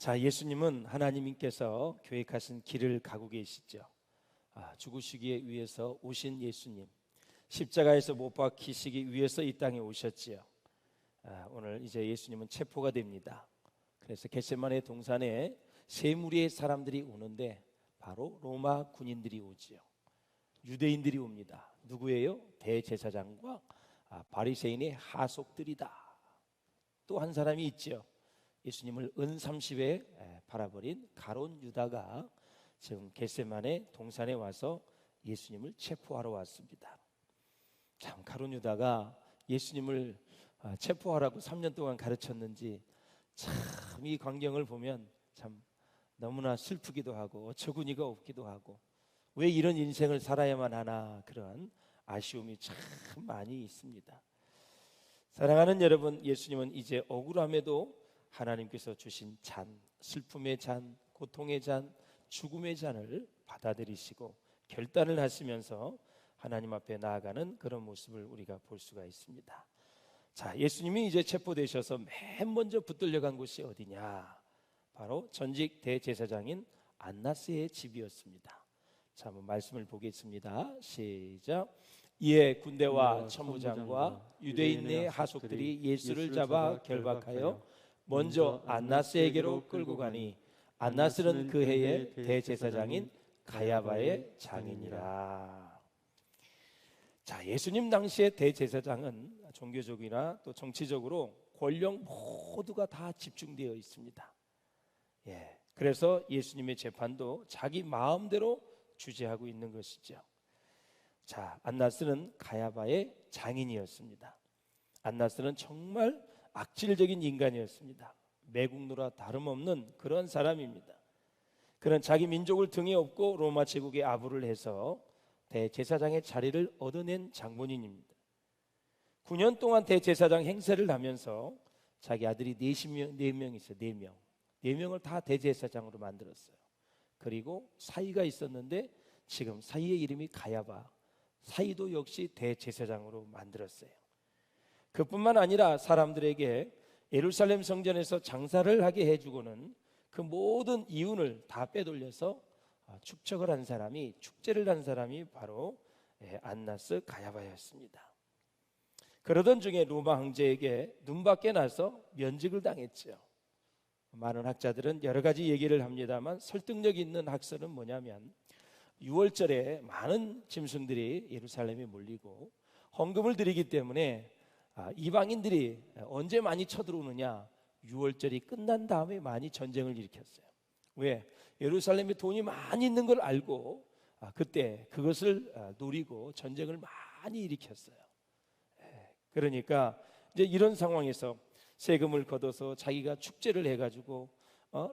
자, 예수님은 하나님께서 계획하신 길을 가고 계시죠. 죽으시기 위해서 오신 예수님, 십자가에서 못 박히시기 위해서 이 땅에 오셨지요. 오늘 이제 예수님은 체포가 됩니다. 그래서 겟세마네 동산에 세 무리의 사람들이 오는데 바로 로마 군인들이 오지요. 유대인들이 옵니다. 누구예요? 대제사장과 바리새인의 하속들이다. 또 한 사람이 있죠. 예수님을 은30에 팔아버린 가룟 유다가 지금 겟세마네 동산에 와서 예수님을 체포하러 왔습니다. 참, 가룟 유다가 예수님을 체포하라고 3년 동안 가르쳤는지 참 이 광경을 보면 참 너무나 슬프기도 하고 어처구니가 없기도 하고 왜 이런 인생을 살아야만 하나 그런 아쉬움이 참 많이 있습니다. 사랑하는 여러분, 예수님은 이제 억울함에도 하나님께서 주신 잔, 슬픔의 잔, 고통의 잔, 죽음의 잔을 받아들이시고 결단을 하시면서 하나님 앞에 나아가는 그런 모습을 우리가 볼 수가 있습니다. 자, 예수님이 이제 체포되셔서 맨 먼저 붙들려 간 곳이 어디냐? 바로 전직 대제사장인 안나스의 집이었습니다. 자, 한번 말씀을 보겠습니다. 시작. 이에 군대와 천부장과 유대인의 하속들이 예수를 잡아 결박하여 먼저 안나스에게로 끌고 가니 안나스는 그 해의 대제사장인 가야바의 장인이라. 자, 예수님 당시의 대제사장은 종교적이나 또 정치적으로 권력 모두가 다 집중되어 있습니다. 그래서 예수님의 재판도 자기 마음대로 주재하고 있는 것이죠. 자, 안나스는 가야바의 장인이었습니다. 안나스는 정말 악질적인 인간이었습니다. 매국노라 다름없는 그런 사람입니다. 그는 자기 민족을 등에 업고 로마 제국에 아부를 해서 대제사장의 자리를 얻어낸 장본인입니다. 9년 동안 대제사장 행세를 하면서 자기 아들이 4명 있어요. 4명. 4명을 다 대제사장으로 만들었어요. 그리고 사위가 있었는데 지금 사위의 이름이 가야바, 사위도 역시 대제사장으로 만들었어요. 그뿐만 아니라 사람들에게 예루살렘 성전에서 장사를 하게 해주고는 그 모든 이윤을 다 빼돌려서 축적을 한 사람이, 축제를 한 사람이 바로 안나스 가야바였습니다. 그러던 중에 로마 황제에게 눈밖에 나서 면직을 당했죠. 많은 학자들은 여러 가지 얘기를 합니다만 설득력 있는 학설은 뭐냐면 6월절에 많은 짐승들이 예루살렘에 몰리고 헌금을 드리기 때문에 이방인들이 언제 많이 쳐들어오느냐, 6월절이 끝난 다음에 많이 전쟁을 일으켰어요. 왜? 예루살렘에 돈이 많이 있는 걸 알고 그때 그것을 노리고 전쟁을 많이 일으켰어요. 그러니까 이제 이런 상황에서 세금을 걷어서 자기가 축제를 해가지고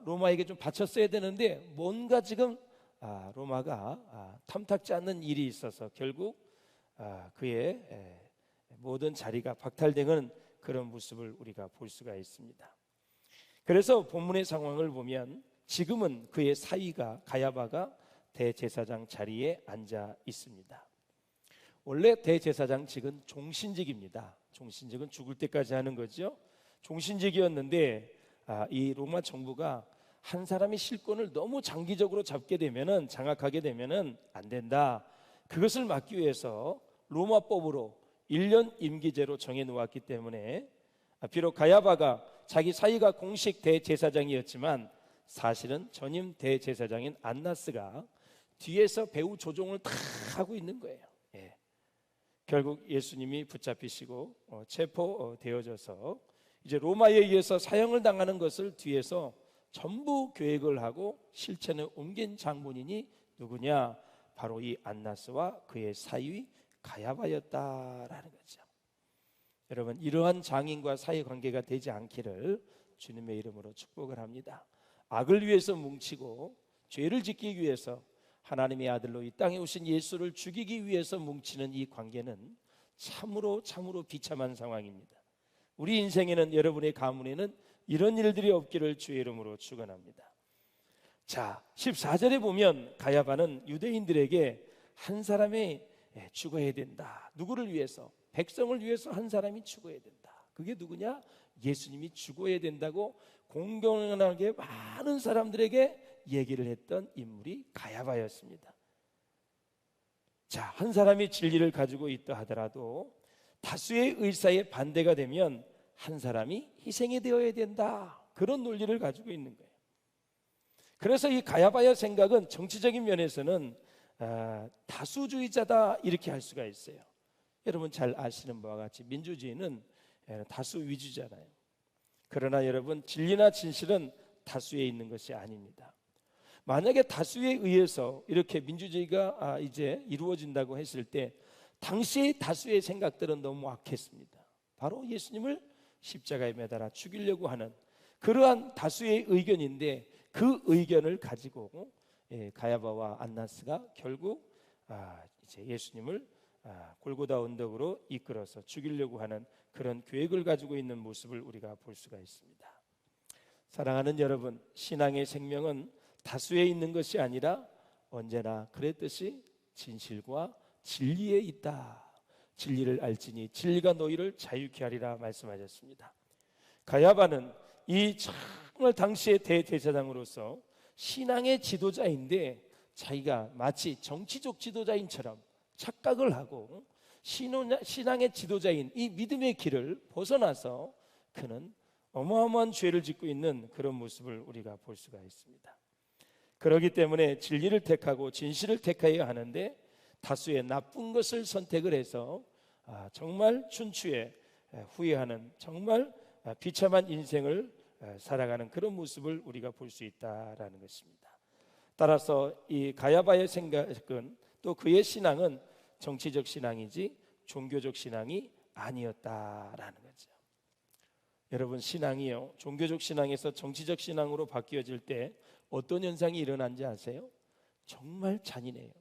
로마에게 좀 바쳤어야 되는데 뭔가 지금 로마가 탐탁지 않는 일이 있어서 결국 그의 모든 자리가 박탈되는 그런 모습을 우리가 볼 수가 있습니다. 그래서 본문의 상황을 보면 지금은 그의 사위가 가야바가 대제사장 자리에 앉아 있습니다. 원래 대제사장직은 종신직입니다. 종신직은 죽을 때까지 하는 거죠. 종신직이었는데 이 로마 정부가 한 사람의 실권을 너무 장기적으로 잡게 되면은, 장악하게 되면은 안 된다. 그것을 막기 위해서 로마법으로 1년 임기제로 정해 놓았기 때문에 비록 가야바가 자기 사위가 공식 대제사장이었지만 사실은 전임 대제사장인 안나스가 뒤에서 배후 조종을 다 하고 있는 거예요. 결국 예수님이 붙잡히시고 체포되어져서 이제 로마에 의해서 사형을 당하는 것을 뒤에서 전부 계획을 하고 실천에 옮긴 장본인이 누구냐? 바로 이 안나스와 그의 사위 가야바였다라는 거죠. 여러분, 이러한 장인과 사위 관계가 되지 않기를 주님의 이름으로 축복을 합니다. 악을 위해서 뭉치고 죄를 짓기 위해서 하나님의 아들로 이 땅에 오신 예수를 죽이기 위해서 뭉치는 이 관계는 참으로 비참한 상황입니다. 우리 인생에는, 여러분의 가문에는 이런 일들이 없기를 주의 이름으로 축원합니다. 자, 14절에 보면 가야바는 유대인들에게 한 사람이 죽어야 된다. 누구를 위해서? 백성을 위해서 한 사람이 죽어야 된다. 그게 누구냐? 예수님이 죽어야 된다고 공공연하게 많은 사람들에게 얘기를 했던 인물이 가야바였습니다. 자, 한 사람이 진리를 가지고 있다 하더라도 다수의 의사에 반대가 되면 한 사람이 희생이 되어야 된다, 그런 논리를 가지고 있는 거예요. 그래서 이 가야바의 생각은 정치적인 면에서는 다수주의자다, 이렇게 할 수가 있어요. 여러분 잘 아시는 바와 같이 민주주의는 다수 위주잖아요. 그러나 여러분, 진리나 진실은 다수에 있는 것이 아닙니다. 만약에 다수에 의해서 이렇게 민주주의가 이제 이루어진다고 했을 때 당시의 다수의 생각들은 너무 악했습니다. 바로 예수님을 십자가에 매달아 죽이려고 하는 그러한 다수의 의견인데, 그 의견을 가지고 가야바와 안나스가 결국 이제 예수님을 골고다 언덕으로 이끌어서 죽이려고 하는 그런 계획을 가지고 있는 모습을 우리가 볼 수가 있습니다. 사랑하는 여러분, 신앙의 생명은 다수에 있는 것이 아니라 언제나 그랬듯이 진실과 진리에 있다. 진리를 알지니 진리가 너희를 자유케 하리라 말씀하셨습니다. 가야바는 이 정말 당시의 대제사장으로서 신앙의 지도자인데, 자기가 마치 정치적 지도자인처럼 착각을 하고 신앙의 지도자인 이 믿음의 길을 벗어나서 그는 어마어마한 죄를 짓고 있는 그런 모습을 우리가 볼 수가 있습니다. 그렇기 때문에 진리를 택하고 진실을 택해야 하는데 다수의 나쁜 것을 선택을 해서 정말 춘추에 후회하는, 정말 비참한 인생을 살아가는 그런 모습을 우리가 볼 수 있다라는 것입니다. 따라서 이 가야바의 생각은, 또 그의 신앙은 정치적 신앙이지 종교적 신앙이 아니었다라는 거죠. 여러분, 신앙이요, 종교적 신앙에서 정치적 신앙으로 바뀌어질 때 어떤 현상이 일어난지 아세요? 정말 잔인해요.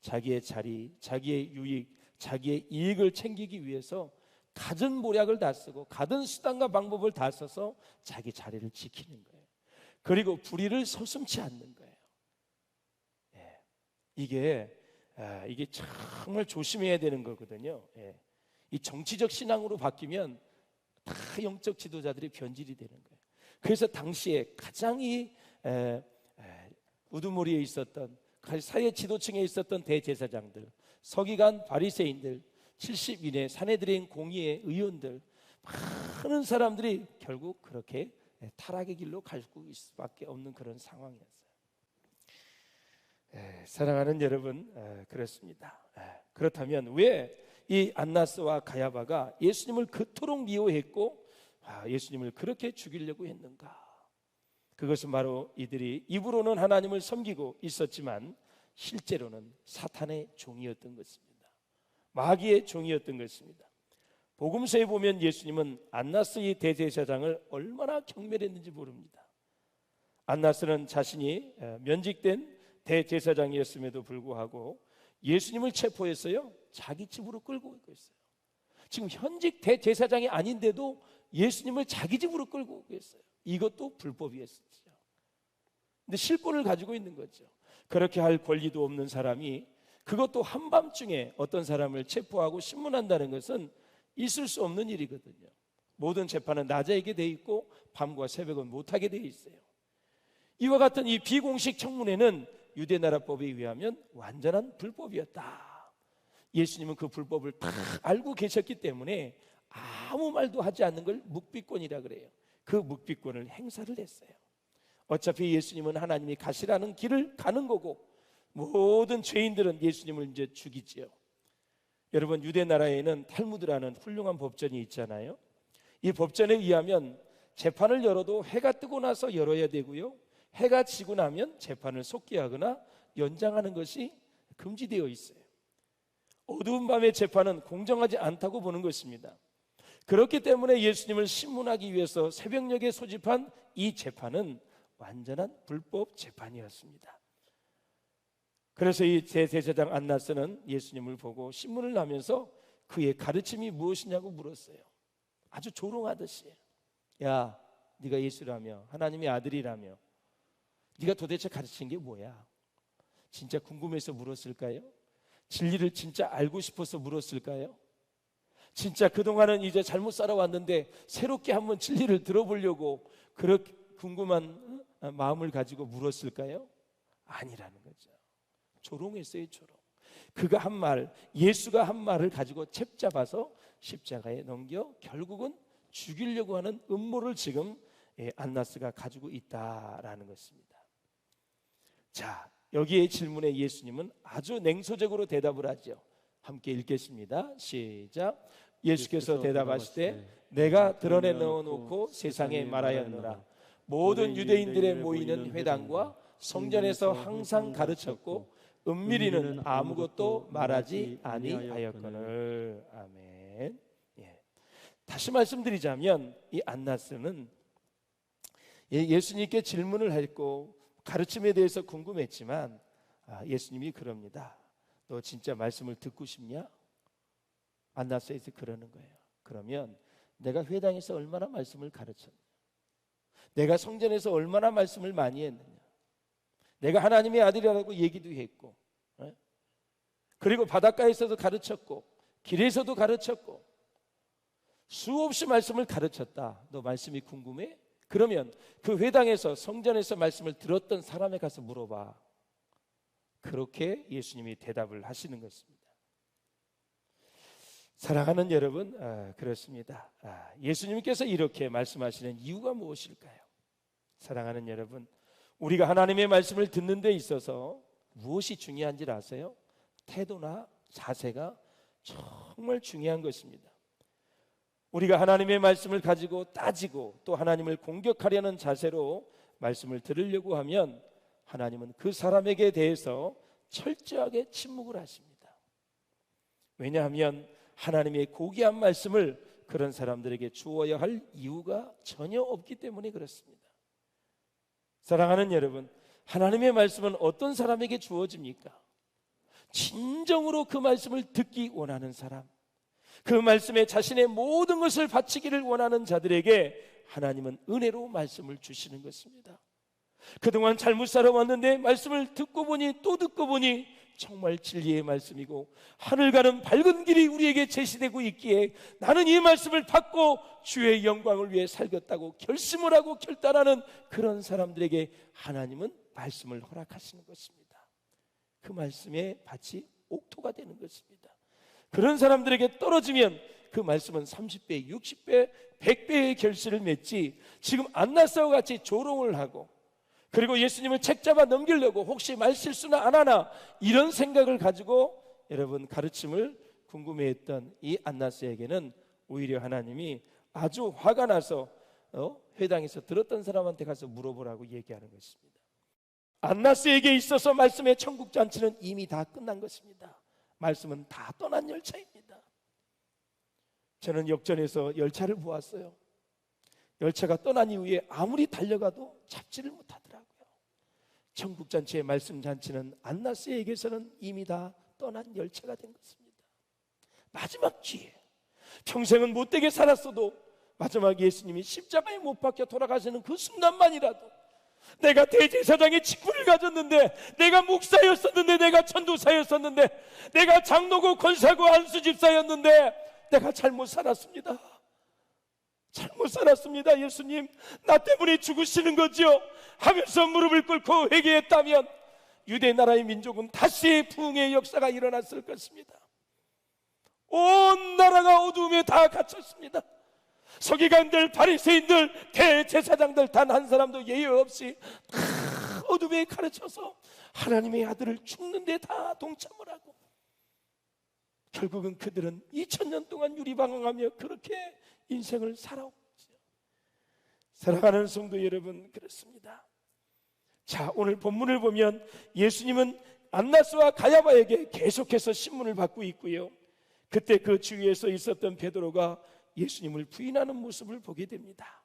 자기의 자리, 자기의 유익, 자기의 이익을 챙기기 위해서 갖은 모략을 다 쓰고 갖은 수단과 방법을 다 써서 자기 자리를 지키는 거예요. 그리고 불의를 서슴지 않는 거예요. 이게 정말 조심해야 되는 거거든요. 이 정치적 신앙으로 바뀌면 다 영적 지도자들이 변질이 되는 거예요. 그래서 당시에 가장 우두머리에 있었던, 사회 지도층에 있었던 대제사장들, 서기관, 바리새인들, 70인의 사내들인 공의의 의원들, 많은 사람들이 결국 그렇게 타락의 길로 갈 수밖에 없는 그런 상황이었어요. 사랑하는 여러분, 그렇습니다. 그렇다면 왜 이 안나스와 가야바가 예수님을 그토록 미워했고 예수님을 그렇게 죽이려고 했는가? 그것은 바로 이들이 입으로는 하나님을 섬기고 있었지만 실제로는 사탄의 종이었던 것입니다. 마귀의 종이었던 것입니다. 복음서에 보면 예수님은 안나스 이 대제사장을 얼마나 경멸했는지 모릅니다. 안나스는 자신이 면직된 대제사장이었음에도 불구하고 예수님을 체포했어요. 자기 집으로 끌고 오고 있어요. 지금 현직 대제사장이 아닌데도 예수님을 자기 집으로 끌고 오고 있어요. 이것도 불법이었죠. 근데 실권을 가지고 있는 거죠. 그렇게 할 권리도 없는 사람이, 그것도 한밤중에 어떤 사람을 체포하고 신문한다는 것은 있을 수 없는 일이거든요. 모든 재판은 낮에 하게 돼 있고 밤과 새벽은 못하게 돼 있어요. 이와 같은 이 비공식 청문회는 유대나라법에 의하면 완전한 불법이었다. 예수님은 그 불법을 다 알고 계셨기 때문에 아무 말도 하지 않는 걸 묵비권이라 그래요. 그 묵비권을 행사를 했어요. 어차피 예수님은 하나님이 가시라는 길을 가는 거고 모든 죄인들은 예수님을 이제 죽이지요. 여러분, 유대나라에는 탈무드라는 훌륭한 법전이 있잖아요. 이 법전에 의하면 재판을 열어도 해가 뜨고 나서 열어야 되고요, 해가 지고 나면 재판을 속기하거나 연장하는 것이 금지되어 있어요. 어두운 밤의 재판은 공정하지 않다고 보는 것입니다. 그렇기 때문에 예수님을 신문하기 위해서 새벽녘에 소집한 이 재판은 완전한 불법 재판이었습니다. 그래서 이 대제사장 안나스는 예수님을 보고 신문을 하면서 그의 가르침이 무엇이냐고 물었어요. 아주 조롱하듯이, 야, 네가 예수라며 하나님의 아들이라며 네가 도대체 가르친 게 뭐야? 진짜 궁금해서 물었을까요? 진리를 진짜 알고 싶어서 물었을까요? 진짜 그동안은 이제 잘못 살아왔는데 새롭게 한번 진리를 들어보려고 그렇게 궁금한 마음을 가지고 물었을까요? 아니라는 거죠. 조롱했어요, 조롱. 그가 한 말, 예수가 한 말을 가지고 챕잡아서 십자가에 넘겨 결국은 죽이려고 하는 음모를 지금 안나스가 가지고 있다라는 것입니다. 자, 여기에 질문에 예수님은 아주 냉소적으로 대답을 하죠. 함께 읽겠습니다. 시작. 예수께서 대답하시되 내가 드러내 넣어놓고 세상에 말하였노라. 모든 유대인들의 모이는 회당과 성전에서 항상 가르쳤고 은밀히는 아무것도 말하지 아니하였거늘. 아멘. 예. 다시 말씀드리자면 이 안나스는 예수님께 질문을 했고 가르침에 대해서 궁금했지만 예수님이 그럽니다. 너 진짜 말씀을 듣고 싶냐? 안나스에서 그러는 거예요. 그러면 내가 회당에서 얼마나 말씀을 가르쳤냐? 내가 성전에서 얼마나 말씀을 많이 했느냐? 내가 하나님의 아들이라고 얘기도 했고, 그리고 바닷가에서도 가르쳤고 길에서도 가르쳤고 수없이 말씀을 가르쳤다. 너 말씀이 궁금해? 그러면 그 회당에서 성전에서 말씀을 들었던 사람에 가서 물어봐. 그렇게 예수님이 대답을 하시는 것입니다. 사랑하는 여러분, 그렇습니다. 예수님께서 이렇게 말씀하시는 이유가 무엇일까요? 사랑하는 여러분, 우리가 하나님의 말씀을 듣는 데 있어서 무엇이 중요한지 아세요? 태도나 자세가 정말 중요한 것입니다. 우리가 하나님의 말씀을 가지고 따지고 또 하나님을 공격하려는 자세로 말씀을 들으려고 하면 하나님은 그 사람에게 대해서 철저하게 침묵을 하십니다. 왜냐하면 하나님의 고귀한 말씀을 그런 사람들에게 주어야 할 이유가 전혀 없기 때문에 그렇습니다. 사랑하는 여러분, 하나님의 말씀은 어떤 사람에게 주어집니까? 진정으로 그 말씀을 듣기 원하는 사람, 그 말씀에 자신의 모든 것을 바치기를 원하는 자들에게 하나님은 은혜로 말씀을 주시는 것입니다. 그동안 잘못 살아왔는데 말씀을 듣고 보니 또 듣고 보니 정말 진리의 말씀이고 하늘 가는 밝은 길이 우리에게 제시되고 있기에 나는 이 말씀을 받고 주의 영광을 위해 살겠다고 결심을 하고 결단하는 그런 사람들에게 하나님은 말씀을 허락하시는 것입니다. 그 말씀에 밭이 옥토가 되는 것입니다. 그런 사람들에게 떨어지면 그 말씀은 30배, 60배, 100배의 결실을 맺지 지금 안나스와 같이 조롱을 하고 그리고 예수님을 책잡아 넘기려고 혹시 말실수나 안 하나 이런 생각을 가지고 여러분 가르침을 궁금해했던 이 안나스에게는 오히려 하나님이 아주 화가 나서 회당에서 들었던 사람한테 가서 물어보라고 얘기하는 것입니다. 안나스에게 있어서 말씀의 천국잔치는 이미 다 끝난 것입니다. 말씀은 다 떠난 열차입니다. 저는 역전에서 열차를 보았어요. 열차가 떠난 이후에 아무리 달려가도 잡지를 못하더라고요. 천국잔치의 말씀잔치는 안나스에게서는 이미 다 떠난 열차가 된 것입니다. 마지막 기회, 평생은 못되게 살았어도 마지막 예수님이 십자가에 못 박혀 돌아가시는 그 순간만이라도 내가 대제사장의 직분을 가졌는데, 내가 목사였었는데, 내가 전도사였었는데, 내가 장로고 권사고 안수집사였는데 내가 잘못 살았습니다. 잘못 살았습니다. 예수님, 나 때문에 죽으시는 거죠 하면서 무릎을 꿇고 회개했다면 유대 나라의 민족은 다시 부흥의 역사가 일어났을 것입니다. 온 나라가 어두움에 다 갇혔습니다. 서기관들, 바리새인들, 대제사장들 단 한 사람도 예외 없이 다 어둠에 가르쳐서 하나님의 아들을 죽는데 다 동참을 하고 결국은 그들은 2000년 동안 유리방황하며 그렇게 인생을 살아오죠. 사랑하는 성도 여러분, 그렇습니다. 자, 오늘 본문을 보면 예수님은 안나스와 가야바에게 계속해서 신문을 받고 있고요. 그때 그 주위에서 있었던 베드로가 예수님을 부인하는 모습을 보게 됩니다.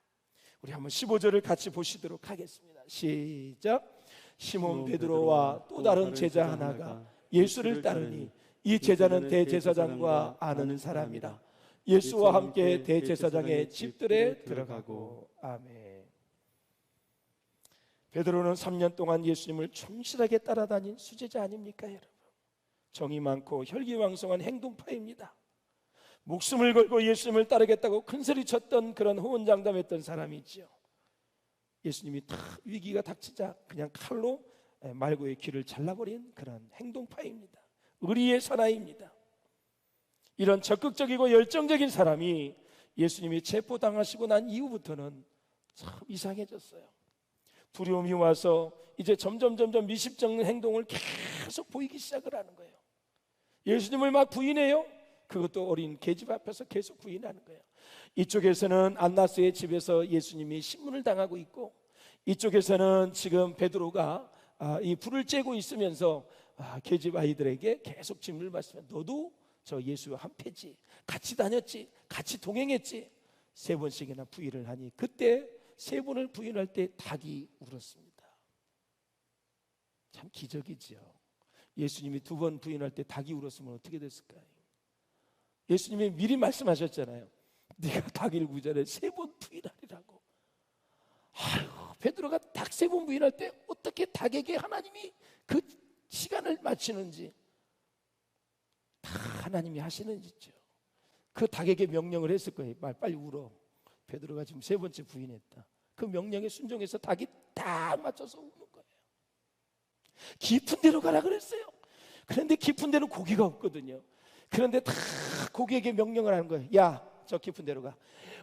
우리 한번 15절을 같이 보시도록 하겠습니다. 시작. 시몬 베드로와 또 다른 제자 하나가 예수를 따르니 이 제자는 대제사장과 아는 사람이라. 예수와 함께 대제사장의 집들에 들어가고. 아멘. 베드로는 3년 동안 예수님을 충실하게 따라다닌 수제자 아닙니까 여러분? 정이 많고 혈기왕성한 행동파입니다. 목숨을 걸고 예수님을 따르겠다고 큰소리 쳤던 그런 호언장담했던 사람이 있죠. 예수님이 다 위기가 닥치자 그냥 칼로 말고의 귀를 잘라버린 그런 행동파입니다. 의리의 사나이입니다. 이런 적극적이고 열정적인 사람이 예수님이 체포당하시고 난 이후부터는 참 이상해졌어요. 두려움이 와서 이제 점점 미십적인 행동을 계속 보이기 시작을 하는 거예요. 예수님을 막 부인해요. 그것도 어린 계집 앞에서 계속 부인하는 거예요. 이쪽에서는 안나스의 집에서 예수님이 신문을 당하고 있고, 이쪽에서는 지금 베드로가 이 불을 쬐고 있으면서 계집 아이들에게 계속 질문을 받으면 너도 저 예수와 한패지, 같이 다녔지, 같이 동행했지, 3번씩이나 부인을 하니 그때 3번을 부인할 때 닭이 울었습니다. 참 기적이죠. 예수님이 2번 부인할 때 닭이 울었으면 어떻게 됐을까요? 예수님이 미리 말씀하셨잖아요. 네가 닭 일구 전에 3번 부인하리라고. 아이고, 베드로가 닭 3번 부인할 때 어떻게 닭에게 하나님이 그 시간을 맞추는지, 다 하나님이 하시는지죠. 그 닭에게 명령을 했을 거예요. 빨리 울어. 베드로가 지금 3번째 부인했다. 그 명령에 순종해서 닭이 딱 맞춰서 우는 거예요. 깊은 데로 가라 그랬어요. 그런데 깊은 데는 고기가 없거든요. 그런데 다 고기에게 명령을 하는 거예요. 야, 저 깊은 데로 가.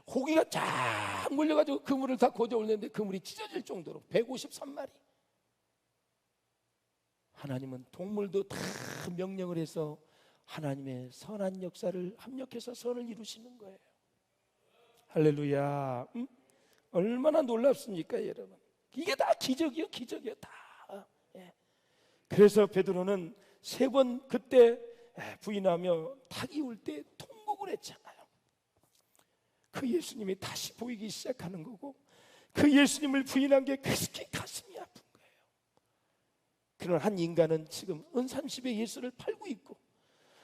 고기가 쫙 몰려가지고 그물을 다 고져 올렸는데 그물이 찢어질 정도로 153마리. 하나님은 동물도 다 명령을 해서 하나님의 선한 역사를 합력해서 선을 이루시는 거예요. 할렐루야. 얼마나 놀랍습니까, 여러분? 이게 다 기적이요, 기적이요, 다. 예. 그래서 베드로는 3번 그때 부인하며 닭이 울 때 통곡을 했잖아요. 그 예수님이 다시 보이기 시작하는 거고, 그 예수님을 부인한 게 그렇게 가슴이 아픈 거예요. 그런 한 인간은 지금 은30의 예수를 팔고 있고,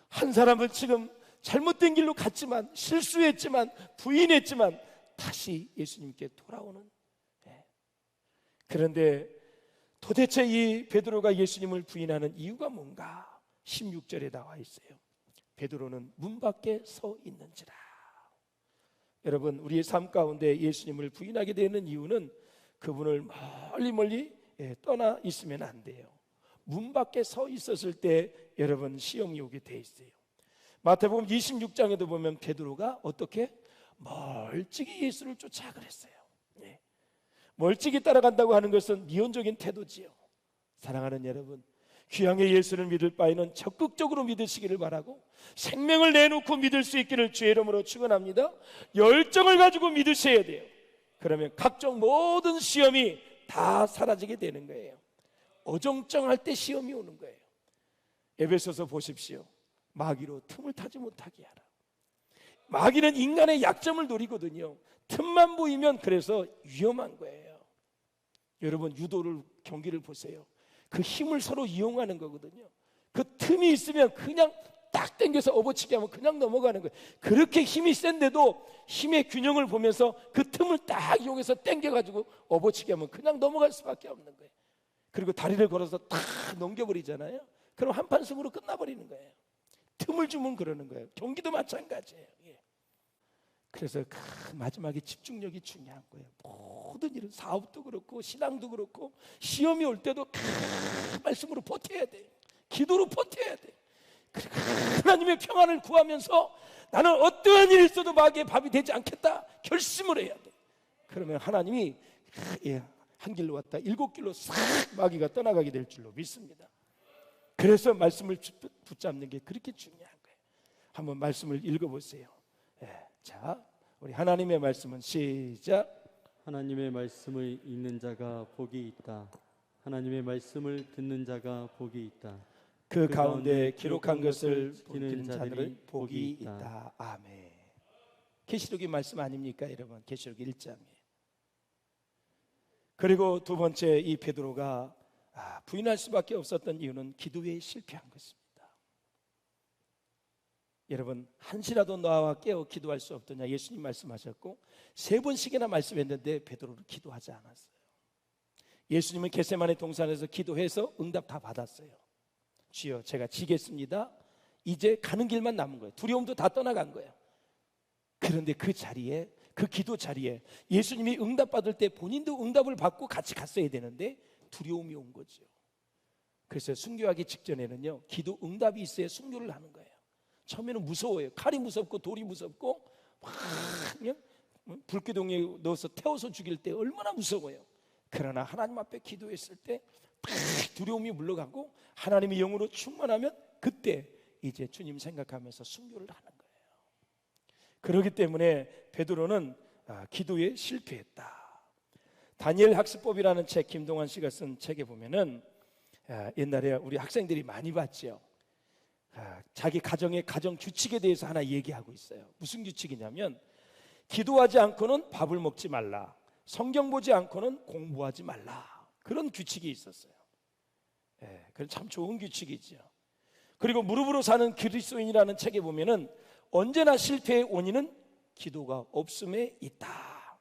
한 사람은 지금 잘못된 길로 갔지만, 실수했지만, 부인했지만 다시 예수님께 돌아오는. 그런데 도대체 이 베드로가 예수님을 부인하는 이유가 뭔가? 16절에 나와 있어요. 베드로는 문 밖에 서 있는지라. 여러분, 우리의 삶 가운데 예수님을 부인하게 되는 이유는 그분을 멀리 떠나 있으면 안 돼요. 문 밖에 서 있었을 때 여러분 시험이 오게 돼 있어요. 마태복음 26장에도 보면 베드로가 어떻게 멀찍이 예수를 쫓아가 그랬어요. 멀찍이 따라간다고 하는 것은 미온적인 태도지요. 사랑하는 여러분, 귀향의 예수를 믿을 바에는 적극적으로 믿으시기를 바라고, 생명을 내놓고 믿을 수 있기를 주의 이름으로 축원합니다. 열정을 가지고 믿으셔야 돼요. 그러면 각종 모든 시험이 다 사라지게 되는 거예요. 어정쩡할 때 시험이 오는 거예요. 에베소서 보십시오. 마귀로 틈을 타지 못하게 하라. 마귀는 인간의 약점을 노리거든요. 틈만 보이면 그래서 위험한 거예요. 여러분, 유도를 경기를 보세요. 그 힘을 서로 이용하는 거거든요. 그 틈이 있으면 그냥 딱 당겨서 업어치게 하면 그냥 넘어가는 거예요. 그렇게 힘이 센데도 힘의 균형을 보면서 그 틈을 딱 이용해서 당겨가지고 업어치게 하면 그냥 넘어갈 수밖에 없는 거예요. 그리고 다리를 걸어서 딱 넘겨버리잖아요. 그럼 한판 승으로 끝나버리는 거예요. 틈을 주면 그러는 거예요. 경기도 마찬가지예요. 그래서 마지막에 집중력이 중요한 거예요. 모든 일은 사업도 그렇고 신앙도 그렇고 시험이 올 때도 말씀으로 버텨야 돼요. 기도로 버텨야 돼요. 하나님의 평안을 구하면서 나는 어떠한 일이 있어도 마귀의 밥이 되지 않겠다 결심을 해야 돼요. 그러면 하나님이 한 길로 왔다 7길로 싹 마귀가 떠나가게 될 줄로 믿습니다. 그래서 말씀을 붙잡는 게 그렇게 중요한 거예요. 한번 말씀을 읽어보세요. 자, 우리 하나님의 말씀은 시작. 하나님의 말씀을 읽는 자가 복이 있다. 하나님의 말씀을 듣는 자가 복이 있다. 그 가운데 기록한 것을 지키는 자들은 복이 있다. 아멘. 계시록의 말씀 아닙니까, 여러분? 계시록 1장에. 그리고 두 번째, 이 베드로가 부인할 수밖에 없었던 이유는 기도에 실패한 것입니다. 여러분, 한시라도 나와 깨어 기도할 수 없더냐 예수님 말씀하셨고 3번씩이나 말씀했는데 베드로는 기도하지 않았어요. 예수님은 겟세마네 동산에서 기도해서 응답 다 받았어요. 주여, 제가 지겠습니다. 이제 가는 길만 남은 거예요. 두려움도 다 떠나간 거예요. 그런데 그 자리에, 그 기도 자리에 예수님이 응답받을 때 본인도 응답을 받고 같이 갔어야 되는데 두려움이 온 거죠. 그래서 순교하기 직전에는요, 기도 응답이 있어야 순교를 하는 거예요. 처음에는 무서워요. 칼이 무섭고 돌이 무섭고 막 그냥 불기둥에 넣어서 태워서 죽일 때 얼마나 무서워요. 그러나 하나님 앞에 기도했을 때 두려움이 물러가고 하나님의 영으로 충만하면 그때 이제 주님 생각하면서 순교를 하는 거예요. 그렇기 때문에 베드로는 기도에 실패했다. 다니엘 학습법이라는 책, 김동완 씨가 쓴 책에 보면은 옛날에 우리 학생들이 많이 봤죠. 자기 가정의 가정 규칙에 대해서 하나 얘기하고 있어요. 무슨 규칙이냐면 기도하지 않고는 밥을 먹지 말라, 성경 보지 않고는 공부하지 말라, 그런 규칙이 있었어요. 그건 참 좋은 규칙이죠. 그리고 무릎으로 사는 그리스도인이라는 책에 보면은 언제나 실패의 원인은 기도가 없음에 있다.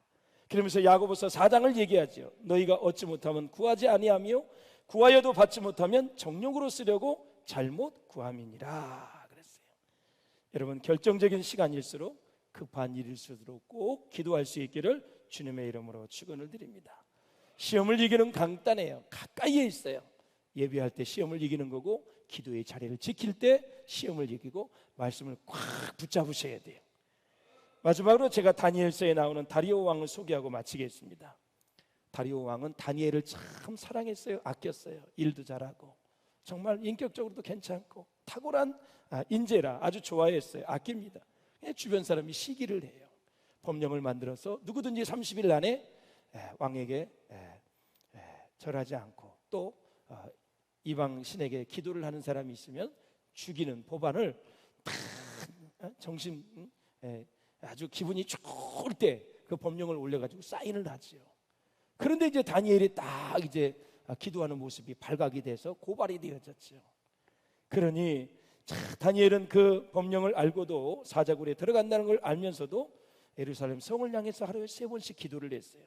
그러면서 야고보서 4장을 얘기하죠. 너희가 얻지 못하면 구하지 아니하며 구하여도 받지 못하면 정욕으로 쓰려고 잘못 구함이니라 그랬어요. 여러분, 결정적인 시간일수록 급한 일일수록 꼭 기도할 수 있기를 주님의 이름으로 축원을 드립니다. 시험을 이기는 간단해요. 가까이에 있어요. 예배할 때 시험을 이기는 거고, 기도의 자리를 지킬 때 시험을 이기고 말씀을 꽉 붙잡으셔야 돼요. 마지막으로 제가 다니엘서에 나오는 다리오 왕을 소개하고 마치겠습니다. 다리오 왕은 다니엘을 참 사랑했어요. 아꼈어요. 일도 잘하고 정말 인격적으로도 괜찮고 탁월한 인재라 아주 좋아했어요. 아낍니다. 주변 사람이 시기를 해요. 법령을 만들어서 누구든지 30일 안에 왕에게 절하지 않고 또 이방 신에게 기도를 하는 사람이 있으면 죽이는 법안을 정신 아주 기분이 좋을 때 그 법령을 올려가지고 사인을 하지요. 그런데 이제 다니엘이 딱 이제 기도하는 모습이 발각이 돼서 고발이 되어졌죠. 그러니 다니엘은 그 법령을 알고도 사자굴에 들어간다는 걸 알면서도 예루살렘 성을 향해서 하루에 3번씩 기도를 했어요.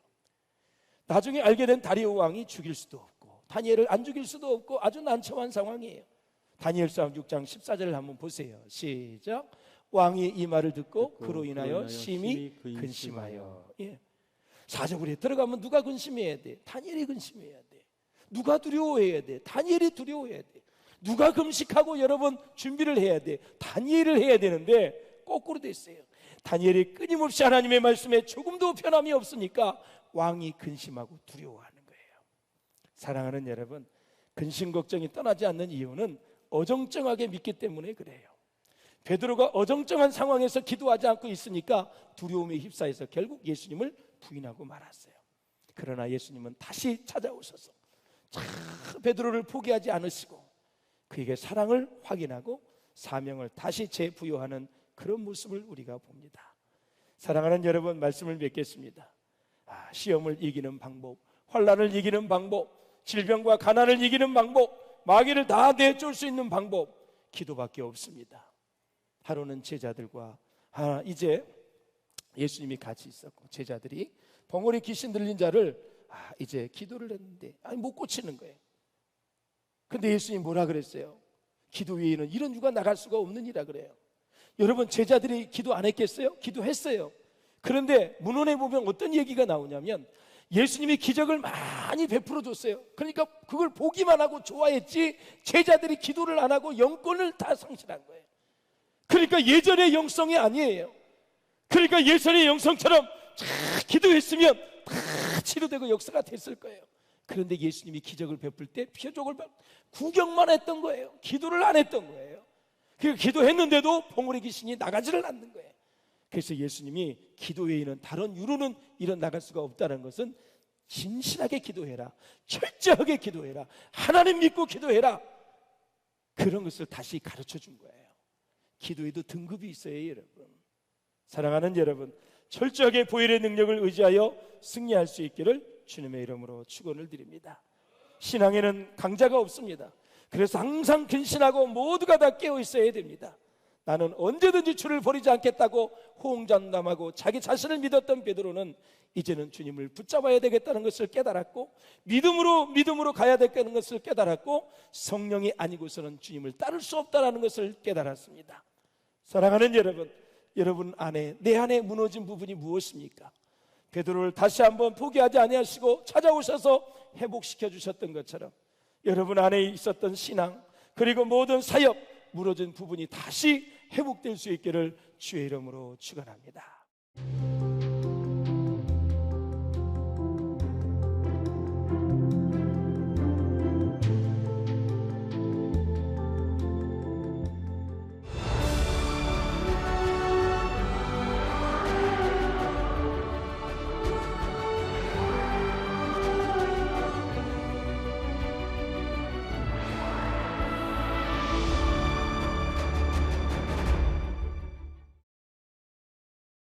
나중에 알게 된 다리오 왕이 죽일 수도 없고 다니엘을 안 죽일 수도 없고 아주 난처한 상황이에요. 다니엘서 6장 14절을 한번 보세요. 시작. 왕이 이 말을 듣고 그로 인하여 심히 근심하여. 사자굴에 들어가면 누가 근심해야 돼? 다니엘이 근심해야 돼. 누가 두려워해야 돼? 다니엘이 두려워해야 돼. 누가 금식하고 여러분 준비를 해야 돼? 다니엘을 해야 되는데 거꾸로 됐어요. 다니엘이 끊임없이 하나님의 말씀에 조금도 변함이 없으니까 왕이 근심하고 두려워하는 거예요. 사랑하는 여러분, 근심 걱정이 떠나지 않는 이유는 어정쩡하게 믿기 때문에 그래요. 베드로가 어정쩡한 상황에서 기도하지 않고 있으니까 두려움에 휩싸여서 결국 예수님을 부인하고 말았어요. 그러나 예수님은 다시 찾아오셔서 베드로를 포기하지 않으시고 그에게 사랑을 확인하고 사명을 다시 재부여하는 그런 모습을 우리가 봅니다. 사랑하는 여러분, 말씀을 맺겠습니다. 시험을 이기는 방법, 환난을 이기는 방법, 질병과 가난을 이기는 방법, 마귀를 다 내쫓을 수 있는 방법, 기도밖에 없습니다. 하루는 제자들과 이제 예수님이 같이 있었고 제자들이 벙어리 귀신 들린 자를 이제 기도를 했는데 못 고치는 거예요. 근데 예수님이 뭐라 그랬어요? 기도 외에는 이런 유가 나갈 수가 없느니라 그래요. 여러분, 제자들이 기도 안 했겠어요? 기도했어요. 그런데 문헌에 보면 어떤 얘기가 나오냐면 예수님이 기적을 많이 베풀어 줬어요. 그러니까 그걸 보기만 하고 좋아했지 제자들이 기도를 안 하고 영권을 다 상실한 거예요. 그러니까 예전의 영성이 아니에요. 그러니까 예전의 영성처럼 기도했으면 다 치료되고 역사가 됐을 거예요. 그런데 예수님이 기적을 베풀 때 표적을 구경만 했던 거예요. 기도를 안 했던 거예요. 그러니까 기도했는데도 벙어리 귀신이 나가지를 않는 거예요. 그래서 예수님이 기도 외에는 다른 이유로는 이런 나갈 수가 없다는 것은 진실하게 기도해라, 철저하게 기도해라, 하나님 믿고 기도해라, 그런 것을 다시 가르쳐 준 거예요. 기도에도 등급이 있어요. 여러분, 사랑하는 여러분, 철저하게 보혈의 능력을 의지하여 승리할 수 있기를 주님의 이름으로 축원을 드립니다. 신앙에는 강자가 없습니다. 그래서 항상 근신하고 모두가 다 깨어 있어야 됩니다. 나는 언제든지 주를 버리지 않겠다고 호응장담하고 자기 자신을 믿었던 베드로는 이제는 주님을 붙잡아야 되겠다는 것을 깨달았고 믿음으로 가야 되겠다는 것을 깨달았고 성령이 아니고서는 주님을 따를 수 없다는 것을 깨달았습니다. 사랑하는 여러분, 여러분 안에, 내 안에 무너진 부분이 무엇입니까? 베드로를 다시 한번 포기하지 아니하시고 찾아오셔서 회복시켜 주셨던 것처럼 여러분 안에 있었던 신앙, 그리고 모든 사역, 무너진 부분이 다시 회복될 수 있기를 주의 이름으로 축원합니다.